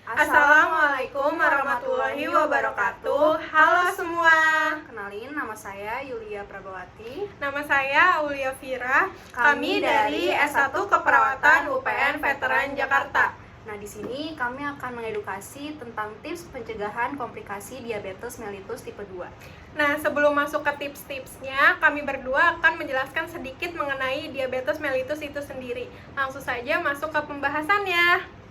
Assalamualaikum warahmatullahi wabarakatuh. Halo semua. Kenalin, nama saya Yulia Prabawati. Nama saya Aulia Fira. Kami dari S1 Keperawatan UPN Veteran Jakarta. Nah, di sini kami akan mengedukasi tentang tips pencegahan komplikasi diabetes mellitus tipe 2. Nah, sebelum masuk ke tips-tipsnya, kami berdua akan menjelaskan sedikit mengenai diabetes mellitus itu sendiri. Langsung saja masuk ke pembahasannya.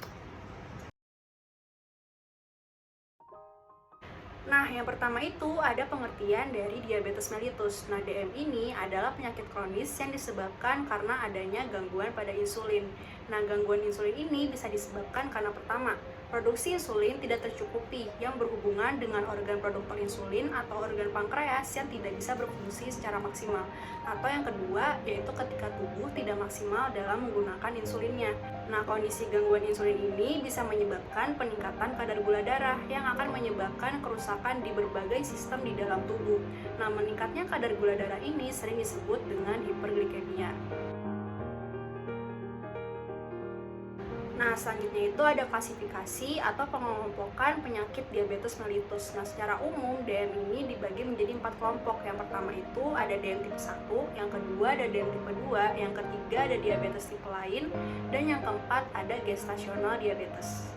Nah, yang pertama itu ada pengertian dari diabetes mellitus. Nah, DM ini adalah penyakit kronis yang disebabkan karena adanya gangguan pada insulin. Nah, gangguan insulin ini bisa disebabkan karena pertama, produksi insulin tidak tercukupi yang berhubungan dengan organ produktor insulin atau organ pankreas yang tidak bisa berfungsi secara maksimal. Atau yang kedua, yaitu ketika tubuh tidak maksimal dalam menggunakan insulinnya. Nah, kondisi gangguan insulin ini bisa menyebabkan peningkatan kadar gula darah yang akan menyebabkan kerusakan di berbagai sistem di dalam tubuh. Nah, meningkatnya kadar gula darah ini sering disebut dengan hiperglikemia. Nah, selanjutnya itu ada klasifikasi atau pengelompokan penyakit diabetes mellitus. Nah, secara umum DM ini dibagi menjadi 4 kelompok. Yang pertama itu ada DM tipe 1, yang kedua ada DM tipe 2, yang ketiga ada diabetes tipe lain, dan yang keempat ada gestasional diabetes.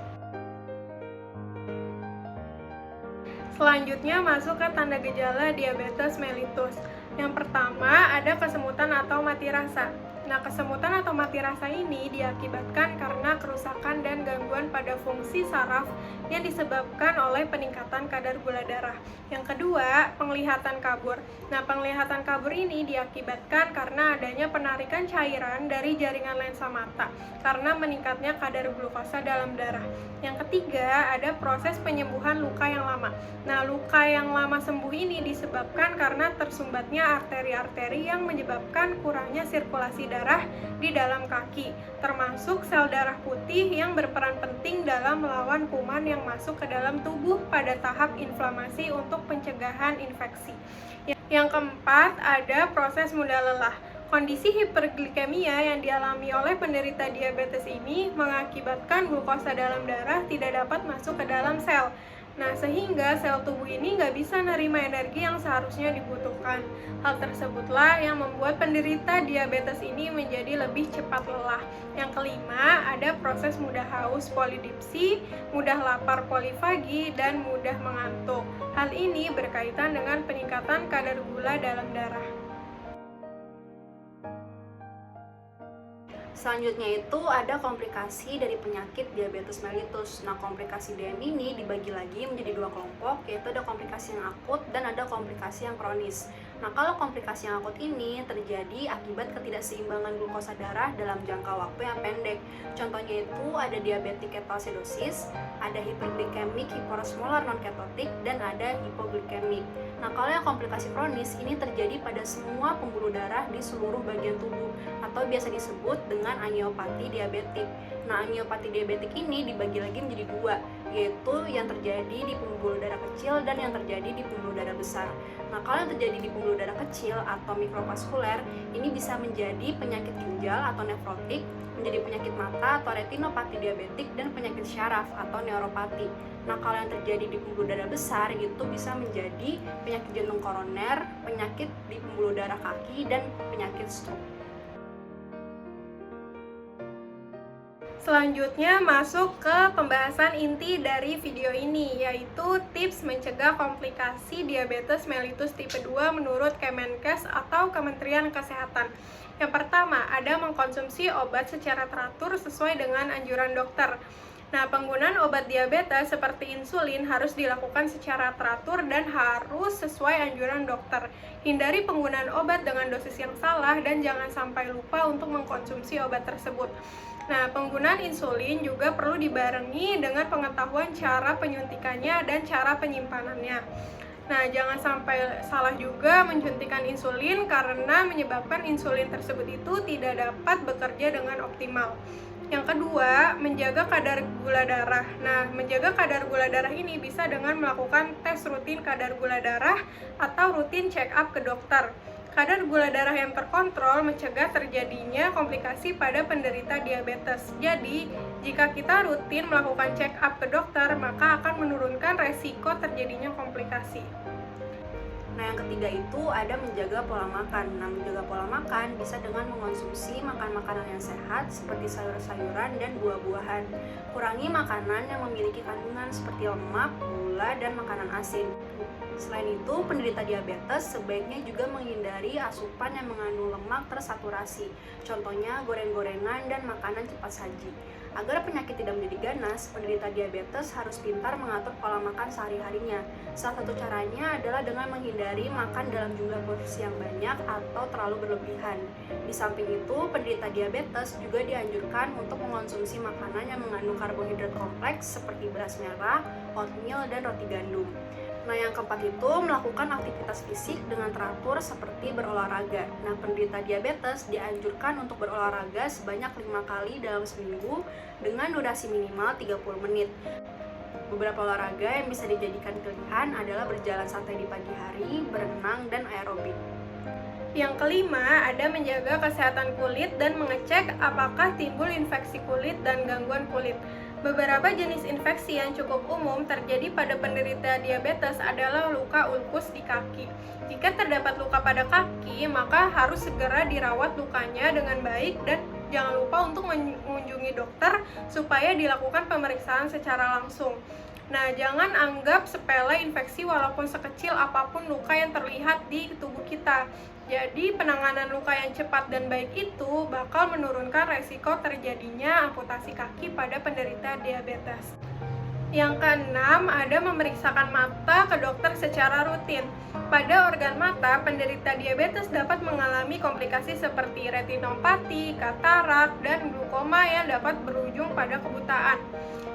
Selanjutnya masuk ke tanda gejala diabetes mellitus. Yang pertama ada kesemutan atau mati rasa. Nah, kesemutan atau mati rasa ini diakibatkan karena kerusakan dan gangguan pada fungsi saraf yang disebabkan oleh peningkatan kadar gula darah. Yang kedua, penglihatan kabur. Nah, penglihatan kabur ini diakibatkan karena adanya penarikan cairan dari jaringan lensa mata karena meningkatnya kadar glukosa dalam darah. Yang ketiga, ada proses penyembuhan luka yang lama. Nah, luka yang lama sembuh ini disebabkan karena tersumbatnya arteri-arteri yang menyebabkan kurangnya sirkulasi darah di dalam kaki, termasuk sel darah putih yang berperan penting dalam melawan kuman yang masuk ke dalam tubuh pada tahap inflamasi untuk pencegahan infeksi. Yang keempat, ada proses mudah lelah. Kondisi hiperglikemia yang dialami oleh penderita diabetes ini mengakibatkan glukosa dalam darah tidak dapat masuk ke dalam sel. Nah, sehingga sel tubuh ini nggak bisa nerima energi yang seharusnya dibutuhkan. Hal tersebutlah yang membuat penderita diabetes ini menjadi lebih cepat lelah. Yang kelima, ada proses mudah haus polidipsi, mudah lapar polifagi, dan mudah mengantuk. Hal ini berkaitan dengan peningkatan kadar gula dalam darah. Selanjutnya itu ada komplikasi dari penyakit diabetes mellitus. Nah, komplikasi DM ini dibagi lagi menjadi 2 kelompok, yaitu ada komplikasi yang akut dan ada komplikasi yang kronis. Nah, kalau komplikasi yang akut ini terjadi akibat ketidakseimbangan glukosa darah dalam jangka waktu yang pendek. Contohnya itu ada diabetic ketoacidosis, ada hiperglikemik hiperosmolar non-ketotik, dan ada hipoglikemik. Nah, kalau yang komplikasi kronis ini terjadi pada semua pembuluh darah di seluruh bagian tubuh atau biasa disebut dengan angiopati diabetik. Nah, angiopati diabetik ini dibagi lagi menjadi 2, yaitu yang terjadi di pembuluh darah kecil dan yang terjadi di pembuluh darah besar. Nah, kalau yang terjadi di pembuluh darah kecil atau mikrovaskuler, ini bisa menjadi penyakit ginjal atau nefrotik, menjadi penyakit mata atau retinopati diabetik, dan penyakit syaraf atau neuropati. Nah, kalau yang terjadi di pembuluh darah besar itu bisa menjadi penyakit jantung koroner, penyakit di pembuluh darah kaki, dan penyakit stroke. Selanjutnya masuk ke pembahasan inti dari video ini, yaitu tips mencegah komplikasi diabetes mellitus tipe 2 menurut Kemenkes atau Kementerian Kesehatan. Yang pertama, ada mengkonsumsi obat secara teratur sesuai dengan anjuran dokter. Nah, penggunaan obat diabetes seperti insulin harus dilakukan secara teratur dan harus sesuai anjuran dokter. Hindari penggunaan obat dengan dosis yang salah dan jangan sampai lupa untuk mengkonsumsi obat tersebut. Nah, penggunaan insulin juga perlu dibarengi dengan pengetahuan cara penyuntikannya dan cara penyimpanannya. Nah, jangan sampai salah juga menyuntikkan insulin karena menyebabkan insulin tersebut itu tidak dapat bekerja dengan optimal. Yang kedua, menjaga kadar gula darah. Nah, menjaga kadar gula darah ini bisa dengan melakukan tes rutin kadar gula darah atau rutin check up ke dokter. Kadar gula darah yang terkontrol mencegah terjadinya komplikasi pada penderita diabetes. Jadi, jika kita rutin melakukan check up ke dokter, maka akan menurunkan resiko terjadinya komplikasi. Nah, yang ketiga itu ada menjaga pola makan. Nah, menjaga pola makan bisa dengan mengonsumsi makan makanan yang sehat seperti sayur-sayuran dan buah-buahan. Kurangi makanan yang memiliki kandungan seperti lemak, gula, dan makanan asin. Selain itu, penderita diabetes sebaiknya juga menghindari asupan yang mengandung lemak tersaturasi. Contohnya goreng-gorengan dan makanan cepat saji. Agar penyakit tidak menjadi ganas, penderita diabetes harus pintar mengatur pola makan sehari-harinya. Salah satu caranya adalah dengan menghindari makan dalam jumlah porsi yang banyak atau terlalu berlebihan. Di samping itu, penderita diabetes juga dianjurkan untuk mengonsumsi makanan yang mengandung karbohidrat kompleks seperti beras merah, oatmeal, dan roti gandum. Nah, yang keempat itu melakukan aktivitas fisik dengan teratur seperti berolahraga. Nah, penderita diabetes dianjurkan untuk berolahraga sebanyak 5 kali dalam seminggu dengan durasi minimal 30 menit. Beberapa olahraga yang bisa dijadikan pilihan adalah berjalan santai di pagi hari, berenang, dan aerobik. Yang kelima, ada menjaga kesehatan kulit dan mengecek apakah timbul infeksi kulit dan gangguan kulit. Beberapa jenis infeksi yang cukup umum terjadi pada penderita diabetes adalah luka ulkus di kaki. Jika terdapat luka pada kaki, maka harus segera dirawat lukanya dengan baik dan jangan lupa untuk mengunjungi dokter supaya dilakukan pemeriksaan secara langsung. Nah, jangan anggap sepele infeksi walaupun sekecil apapun luka yang terlihat di tubuh kita. Jadi, penanganan luka yang cepat dan baik itu bakal menurunkan resiko terjadinya amputasi kaki pada penderita diabetes. Yang keenam, ada memeriksakan mata ke dokter secara rutin. Pada organ mata, penderita diabetes dapat mengalami komplikasi seperti retinopati, katarak, dan glaukoma yang dapat berujung pada kebutaan.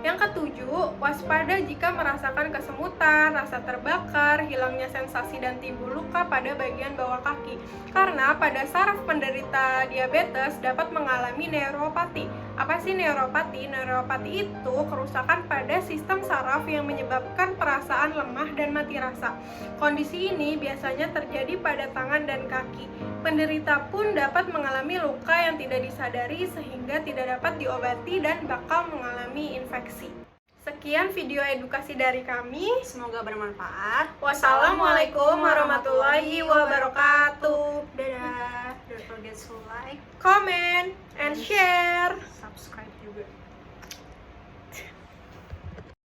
Yang ketujuh, waspada jika merasakan kesemutan, rasa terbakar, hilangnya sensasi dan timbul luka pada bagian bawah kaki. Karena pada saraf penderita diabetes dapat mengalami neuropati. Apa sih neuropati? Neuropati itu kerusakan pada sistem saraf yang menyebabkan perasaan lemah dan mati rasa. Kondisi ini biasanya terjadi pada tangan dan kaki. Penderita pun dapat mengalami luka yang tidak disadari sehingga tidak dapat diobati dan bakal mengalami infeksi. Sekian video edukasi dari kami. Semoga bermanfaat. Wassalamualaikum warahmatullahi wabarakatuh. Dadah. Don't forget to like, Comment and share. subscribe juga.